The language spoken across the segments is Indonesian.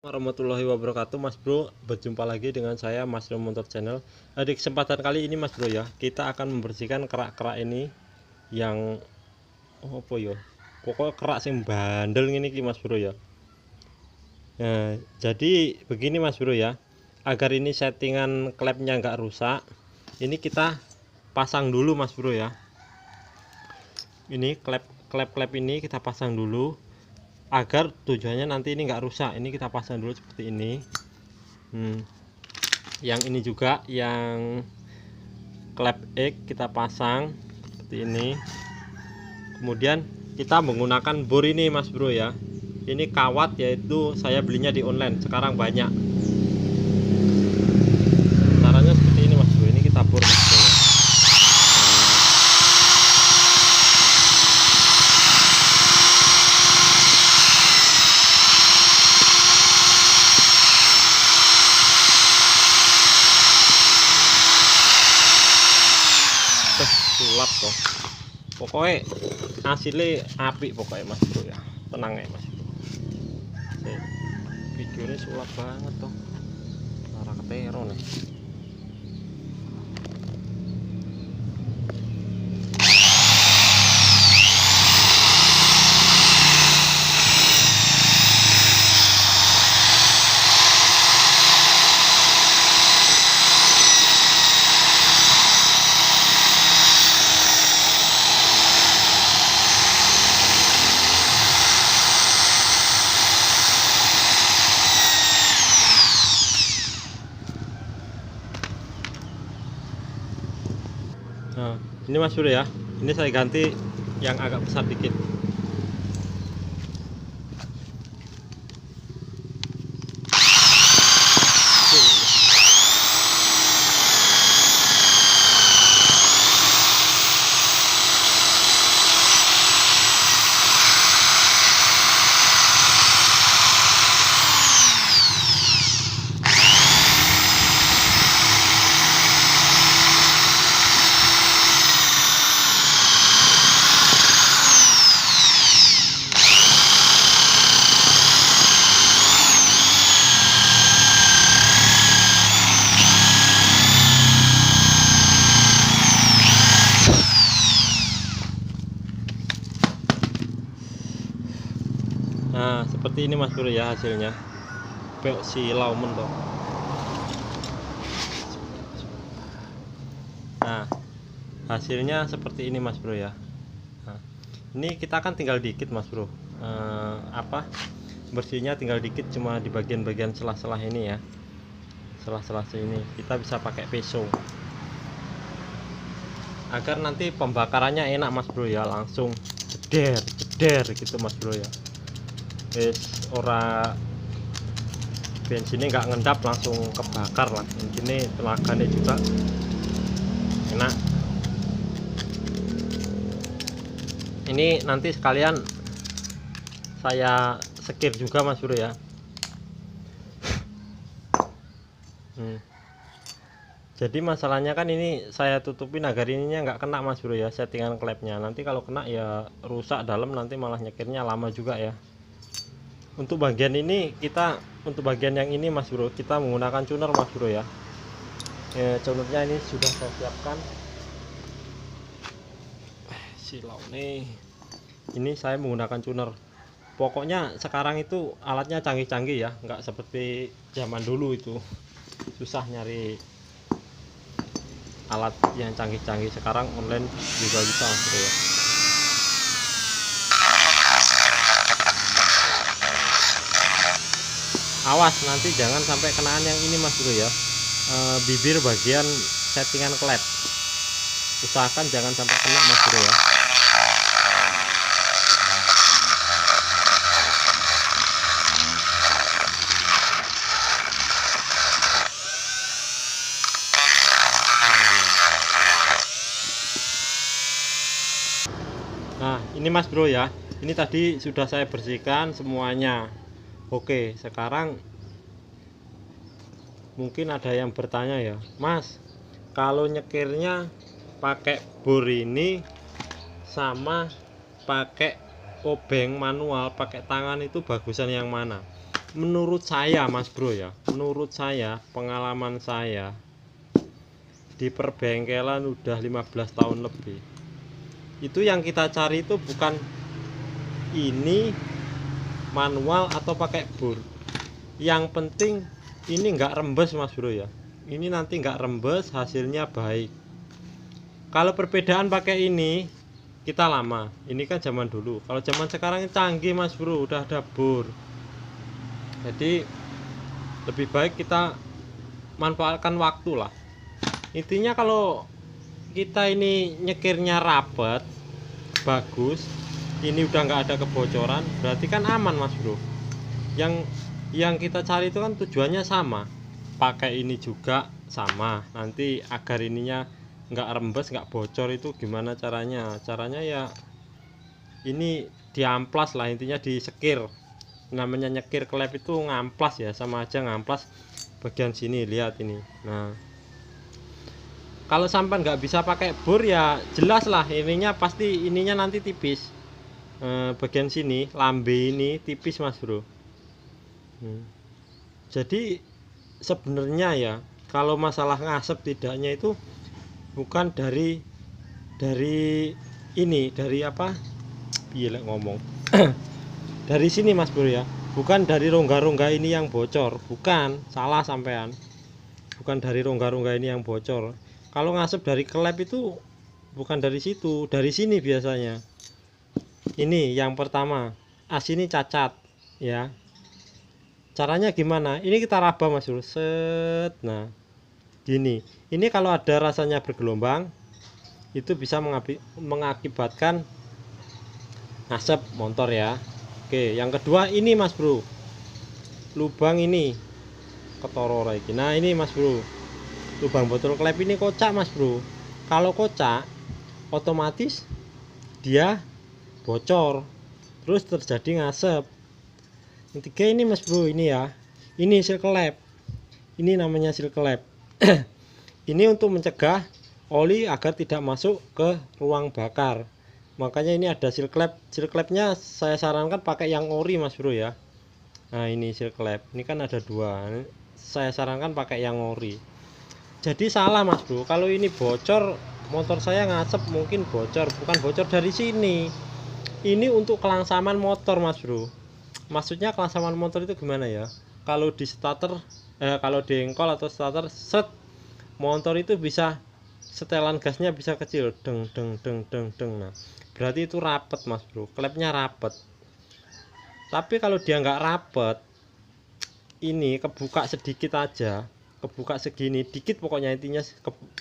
Warahmatullahi wabarakatuh, Mas Bro. Berjumpa lagi dengan saya, Mas Bro Motor Channel. Di kesempatan kali ini, Mas Bro ya, kita akan membersihkan kerak-kerak ini yang apa ya? Pokoknya kerak sing bandel ini Mas Bro ya. Nah, jadi begini Mas Bro ya. Agar ini settingan klepnya nggak rusak, ini kita pasang dulu Mas Bro ya. Ini klep ini kita pasang dulu agar tujuannya nanti ini enggak rusak. Ini kita pasang dulu seperti ini. Yang ini juga yang klep X kita pasang seperti ini. Kemudian kita menggunakan bor ini Mas Bro ya. Ini kawat, yaitu saya belinya di online, sekarang banyak. Caranya seperti ini Mas Bro. Ini kita bor Mas Bro ya. Sulap toh, pokoknya hasilnya api pokoknya Mas Bro ya, tenang ya Mas Bro. Videonya sulap banget toh, lara ketero nih. Nah, ini Mas Bro ya, ini saya ganti yang agak besar dikit. Nah, seperti ini Mas Bro ya hasilnya. Si laumen toh. Nah, hasilnya seperti ini Mas Bro ya. Nah, ini kita kan tinggal dikit Mas Bro. Bersihnya tinggal dikit, cuma di bagian-bagian celah-celah ini ya. Celah-celah ini kita bisa pakai pisau. Agar nanti pembakarannya enak Mas Bro ya, langsung jeder gitu Mas Bro ya. Ora bensinnya nggak ngendap, langsung kebakar lah. Ini tenaganya juga enak. Ini nanti sekalian saya sekir juga Mas Bro ya. Jadi masalahnya kan ini saya tutupin agar ininya nggak kena Mas Bro ya, settingan klepnya. Nanti kalau kena ya rusak dalam, nanti malah nyekirnya lama juga ya. Untuk bagian ini untuk bagian yang ini Mas Bro, kita menggunakan tuner Mas Bro ya. Tunernya ini sudah saya siapkan. Silau nih. Ini saya menggunakan tuner. Pokoknya sekarang itu alatnya canggih-canggih ya, nggak seperti zaman dulu itu susah nyari alat yang canggih-canggih. Sekarang online juga bisa Mas Bro ya. Awas nanti jangan sampai kenaan yang ini Mas Bro ya, bibir bagian settingan klep. Usahakan jangan sampai kena Mas Bro ya. Nah, ini Mas Bro ya, ini tadi sudah saya bersihkan semuanya. Oke, sekarang mungkin ada yang bertanya ya, Mas, kalau nyekirnya pakai bor ini sama pakai obeng manual pakai tangan itu bagusan yang mana? menurut saya Mas Bro ya, menurut saya, pengalaman saya di perbengkelan udah 15 tahun lebih, itu yang kita cari itu bukan ini manual atau pakai bor. Yang penting ini nggak rembes Mas Bro ya, ini nanti nggak rembes, hasilnya baik. Kalau perbedaan pakai ini, kita lama, ini kan zaman dulu. Kalau zaman sekarang canggih Mas Bro, udah ada bor. Jadi lebih baik kita manfaatkan waktu lah. Intinya kalau kita ini nyekirnya rapet, bagus, ini udah nggak ada kebocoran, berarti kan aman Mas Bro. Yang kita cari itu kan tujuannya sama, pakai ini juga sama. Nanti agar ininya nggak rembes, nggak bocor, itu gimana caranya? Caranya ya ini diamplas lah, intinya disekir. Namanya nyekir klep itu ngamplas ya, sama aja ngamplas bagian sini, lihat ini. Nah, kalau sampai nggak bisa pakai bor ya jelas lah ininya pasti ininya nanti tipis. Bagian sini lambe ini tipis Mas Bro. Jadi sebenarnya ya kalau masalah ngasep tidaknya itu bukan dari ini, dari apa, gila ngomong dari sini Mas Bro ya, bukan dari rongga-rongga ini yang bocor, bukan, salah sampean, bukan dari rongga-rongga ini yang bocor. Kalau ngasep dari klep itu bukan dari situ, dari sini biasanya. Ini yang pertama, as ini cacat ya. Caranya gimana? Ini kita raba Mas Bro, set. Nah gini, ini kalau ada rasanya bergelombang itu bisa mengakibatkan ngasep motor ya. Oke, yang kedua ini Mas Bro, lubang ini ketoro lagi. Nah ini Mas Bro, lubang botol klep ini kocak Mas Bro. Kalau kocak otomatis dia bocor, terus terjadi ngasep. Yang ketiga ini Mas Bro, ini ya, ini seal klep, ini namanya seal klep. Ini untuk mencegah oli agar tidak masuk ke ruang bakar. Makanya ini ada seal klep. Seal klepnya saya sarankan pakai yang ori Mas Bro ya. Nah ini seal klep, ini kan ada dua, saya sarankan pakai yang ori. Jadi salah Mas Bro, kalau ini bocor, motor saya ngasep mungkin bocor, bukan bocor dari sini. Ini untuk kelangsaman motor Mas Bro. Maksudnya kelangsaman motor itu gimana ya? Kalau di starter, kalau di engkol atau starter, set, motor itu bisa setelan gasnya bisa kecil, deng deng deng deng deng. Nah berarti itu rapet Mas Bro, klepnya rapet. Tapi kalau dia nggak rapet, ini kebuka sedikit aja, kebuka segini dikit, pokoknya intinya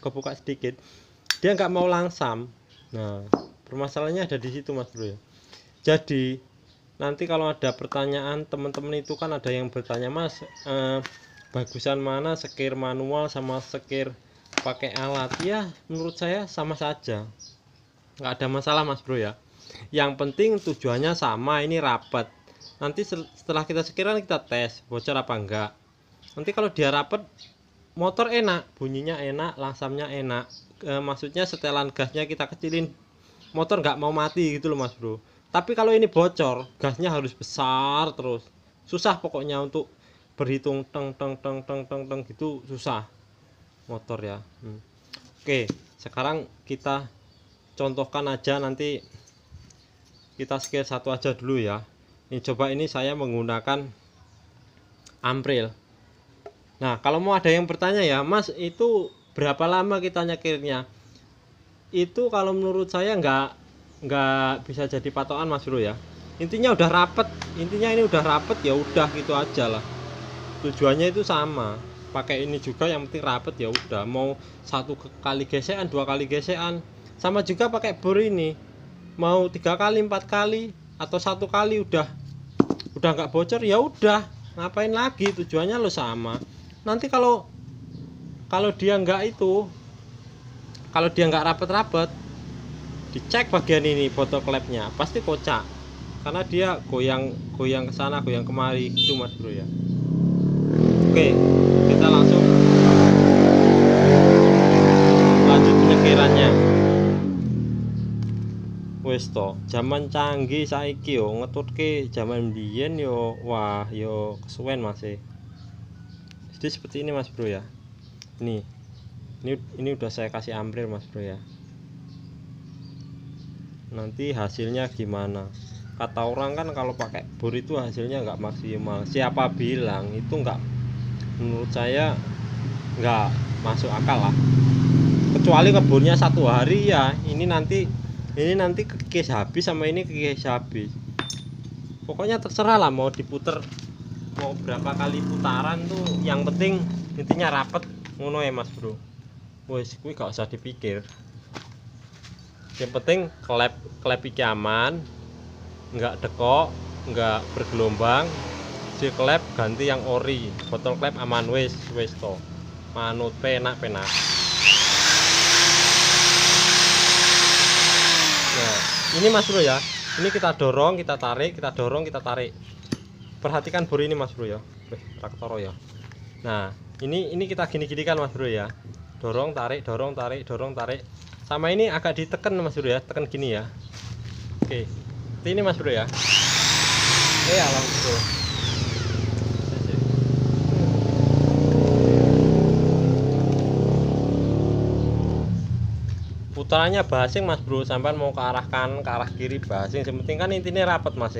kebuka sedikit, dia nggak mau langsam. Nah permasalahannya ada di situ Mas Bro ya. Jadi nanti kalau ada pertanyaan teman-teman itu kan ada yang bertanya, Mas bagusan mana sekir manual sama sekir pakai alat? Ya menurut saya sama saja, nggak ada masalah Mas Bro ya. Yang penting tujuannya sama, ini rapet. Nanti setelah kita sekiran kita tes bocor apa enggak. Nanti kalau dia rapet, motor enak, bunyinya enak, langsamnya enak. Maksudnya setelan gasnya kita kecilin, motor nggak mau mati gitu loh Mas Bro. Tapi kalau ini bocor, gasnya harus besar terus, susah pokoknya untuk berhitung teng teng teng teng teng teng gitu, susah motor ya. Oke, sekarang kita contohkan aja, nanti kita skil satu aja dulu ya. Ini coba, ini saya menggunakan Ampril. Nah kalau mau ada yang bertanya ya, Mas itu berapa lama kita nyekirnya? Itu kalau menurut saya nggak bisa jadi patokan Mas Bro ya. Intinya udah rapet, intinya ini udah rapet ya udah gitu aja lah. Tujuannya itu sama, pakai ini juga yang penting rapet ya udah. Mau satu kali gesekan, dua kali gesekan, sama juga pakai bor ini, mau 3 kali 4 kali atau 1 kali udah nggak bocor ya udah, ngapain lagi, tujuannya lo sama. Nanti kalau dia nggak itu, kalau dia nggak rapet-rapet, dicek bagian ini botol klepnya pasti kocak, karena dia goyang ke sana goyang kemari itu Mas Bro ya. Oke, kita langsung lanjut penyekirannya. Wis to, zaman canggih saiki yo ngetutke zaman biyen yo wah yo kesuwen Mas. Jadi seperti ini Mas Bro ya. Ini udah saya kasih amplir Mas Bro ya. Nanti hasilnya gimana? Kata orang kan kalau pakai bor itu hasilnya nggak maksimal. Siapa bilang itu nggak? Menurut saya nggak masuk akal lah. Kecuali ngebornya 1 hari ya. Ini nanti kekis habis sama ini kekis habis. Pokoknya terserah lah mau diputer mau berapa kali putaran tuh, yang penting intinya rapet ngono ya Mas Bro. Wes kuwi gak usah dipikir. Yang penting klep iki aman, nggak dekok, nggak bergelombang. Si klep ganti yang ori, botol klep aman wes to. Manut penak. Nah, ini Mas Bro ya. Ini kita dorong, kita tarik, kita dorong, kita tarik. Perhatikan bor ini Mas Bro ya. Traktoro ya. Nah, ini kita gini-gini kan Mas Bro ya. Dorong, tarik, dorong, tarik, dorong, tarik. Sama ini agak ditekan Mas Bro ya, tekan gini ya. Oke. Ini Mas Bro ya. Alhamdulillah. Putarannya basing Mas Bro, sampai mau ke arah kanan, ke arah kiri basing. Yang penting kan intinya rapet Mas.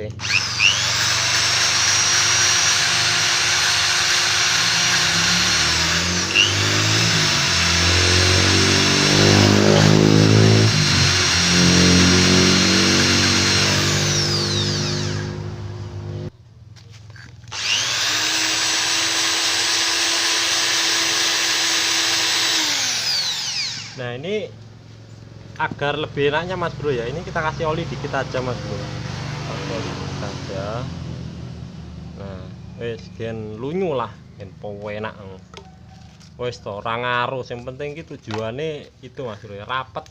Nah, ini agar lebih enaknya Mas Bro ya, ini kita kasih oli dikit aja Mas Bro. Kasih oli dikit aja. Nah, wis gen lunyu lah, gen enak. Wis to, ora ngaruh, yang penting iki tujuane itu Mas Bro ya, rapet.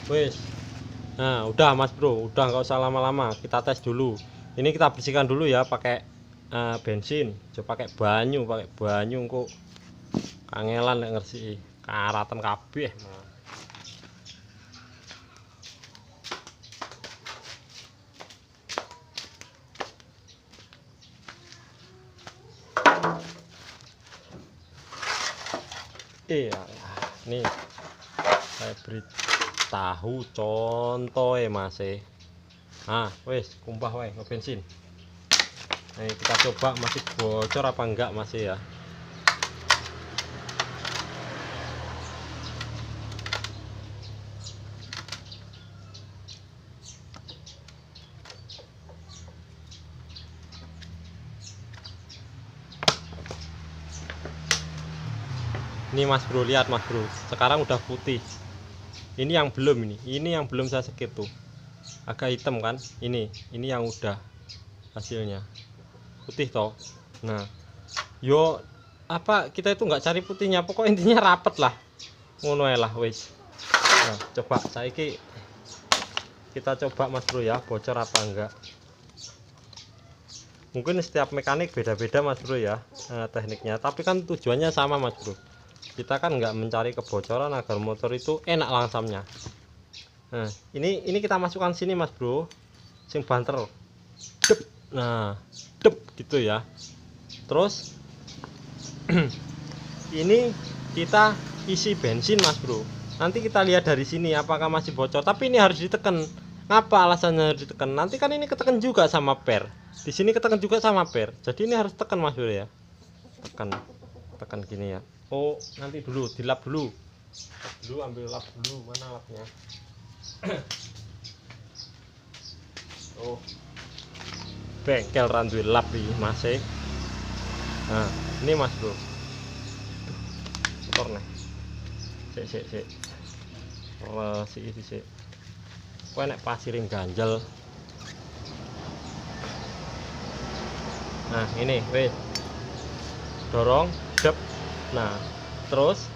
Wis. Nah, udah Mas Bro, udah nggak usah lama-lama, kita tes dulu. Ini kita bersihkan dulu ya pakai bensin. Coba pakai banyu kok kangelan nek ngersiki, karatan kabeh. Nih saya beri tahu contoh Mas. Nah, wes kumpah wae bensin. Nah, kita coba masih bocor apa enggak Mas ya. Ini Mas Bro, lihat Mas Bro, sekarang udah putih. Ini yang belum, ini yang belum saya skip tuh, agak hitam kan. Ini yang udah hasilnya putih toh. Nah, yo apa kita itu nggak cari putihnya, pokok intinya rapet lah, ngono lah wes. Nah, coba saiki kita coba Mas Bro ya, bocor apa enggak. Mungkin setiap mekanik beda-beda Mas Bro ya, tekniknya, tapi kan tujuannya sama Mas Bro. Kita kan nggak mencari kebocoran agar motor itu enak langsamnya. Nah, ini kita masukkan sini Mas Bro, sing banter. Dep. Nah, dep gitu ya. Terus ini kita isi bensin Mas Bro. Nanti kita lihat dari sini apakah masih bocor. Tapi ini harus ditekan. Apa alasannya harus ditekan? Nanti kan ini ketekan juga sama per. Di sini ketekan juga sama per. Jadi ini harus tekan Mas Bro ya. Tekan gini ya. Oh, nanti dulu dilap dulu. Ambil lap dulu, mana lapnya? Oh, bengkel randuwe lap iki Mas. Nah, ini Mas Bro. Kotor nih. Sik. resiki dhisik. Kowe nek pasiring ganjel. Nah, ini wis. Dorong, dep. Nah, terus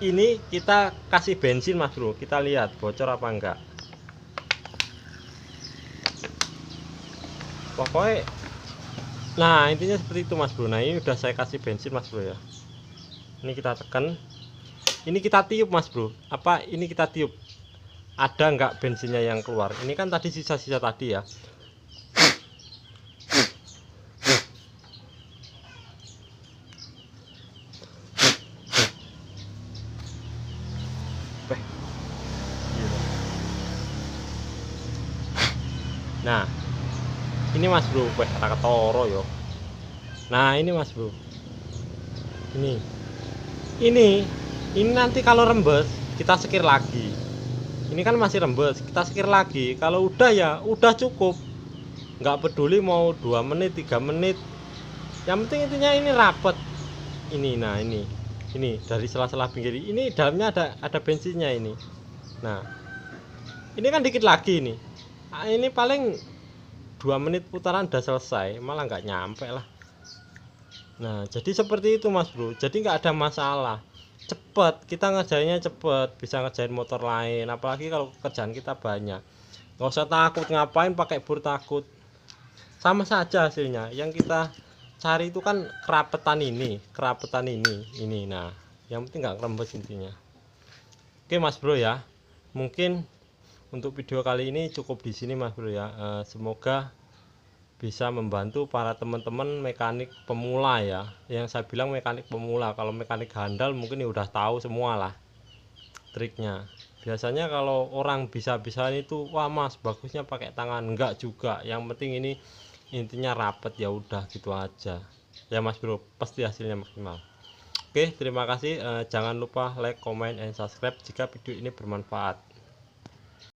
ini kita kasih bensin Mas Bro, kita lihat bocor apa enggak. Pokoknya nah intinya seperti itu Mas Bro. Nah ini udah saya kasih bensin Mas Bro ya. Ini kita tekan, ini kita tiup Mas Bro. Apa ini kita tiup, ada enggak bensinnya yang keluar. Ini kan tadi sisa-sisa tadi ya. Nah ini Mas Bro, weh kata ketoro yo. Nah ini Mas Bro, ini nanti kalau rembes kita sekir lagi. Ini kan masih rembes, kita sekir lagi. Kalau udah ya udah cukup, nggak peduli mau 2 menit 3 menit, yang penting intinya ini rapet ini. Nah ini dari sela-sela pinggir ini dalamnya ada bensinnya ini. Nah ini kan dikit lagi ini. Nah, ini paling 2 menit putaran udah selesai, malah nggak nyampe lah. Nah jadi seperti itu Mas Bro, jadi nggak ada masalah, cepet kita ngerjainnya, cepet bisa ngerjain motor lain, apalagi kalau kerjaan kita banyak. Nggak usah takut, ngapain pakai bur takut, sama saja hasilnya. Yang kita cari itu kan kerapetan ini. Nah yang penting nggak rembes intinya. Oke Mas Bro ya, mungkin untuk video kali ini cukup di sini Mas Bro ya. Semoga bisa membantu para teman-teman mekanik pemula ya. Yang saya bilang mekanik pemula, kalau mekanik handal mungkin ya udah tahu semua lah triknya. Biasanya kalau orang bisa-bisaan itu, wah Mas bagusnya pakai tangan, enggak juga. Yang penting ini intinya rapet, ya udah gitu aja ya Mas Bro, pasti hasilnya maksimal. Oke terima kasih, jangan lupa like, comment, and subscribe jika video ini bermanfaat.